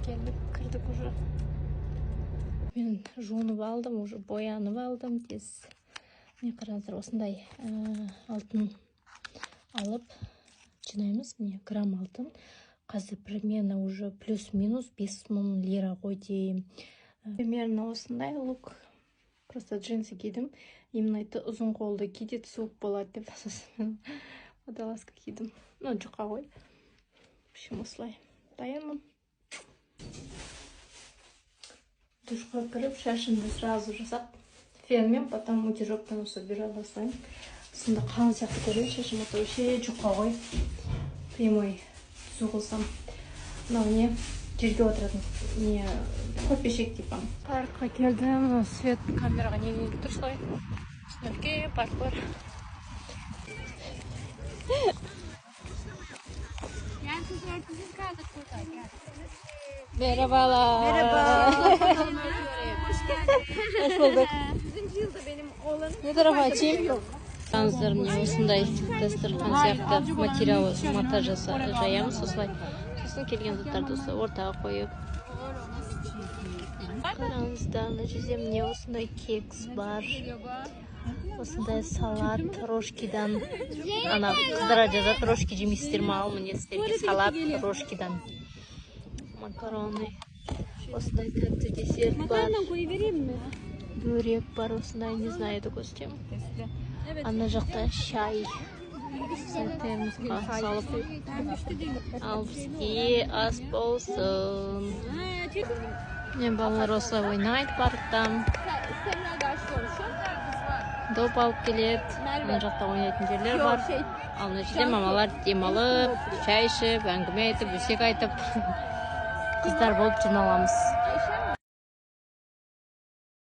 келдік, кірдік уже. Мен жуынып алдым, уже боянып алдым тез. Міне қараңыздар, осындай алтын алып жинаймыз. Міне грамм алтын. Қазір примерно уже плюс-минус 5000 лира ғой деймін. Примерно осындай лук. Просто джинсы кидім. Именно айтты ұзын қолды кидет суық болады деп. Сосын водолазка кидім. Ну, жұқа ғой. В общем, осылай. Даянмын. Душқа кіріп, шашымды сразу жасап, фенмен, потом утюжокпен собирала бастаймын. Сонда қалың сияқты көрем, шашым ото вообще жұқа ғой. Прямой түзу қылсам. Мынау не жерге отыратын не көрпешек типа. Паркқа келдім, свет камераға не келіп тұр солай. Үлкен парк бар. Merhabalar. Merhaba. Hoş bulduk. 100. yılda benim oğlanım. Ne tarafa açayım? Kanızlar mine осындай дастархан сияқты материал мата жаямыз осылай. Сосын келген заттарды осылай ортаға қойып. Қараңыздар, мына жерде міне осындай кекс бар. Осындай салат рожкидан. Ана қыздар жазады, рожки жемейсіздер ме? Ал міне сіздерге салат рожкидан. Макароны. Осындай тәтті десерт бар. Бөрек бар, осындай, не знаю, это костюм. Ана жақта шай. Сәтемізға салып. Ал бізге ас болсын. Мен балалар осылай ойнайды парктан. Доп алып келеді. Ана жақта ойнайтын жерлер бар. Ал мына жерде мамалар демалып, шай ішіп, әңгіме айтып, өсек айтып, қыздар болып жиналамыз.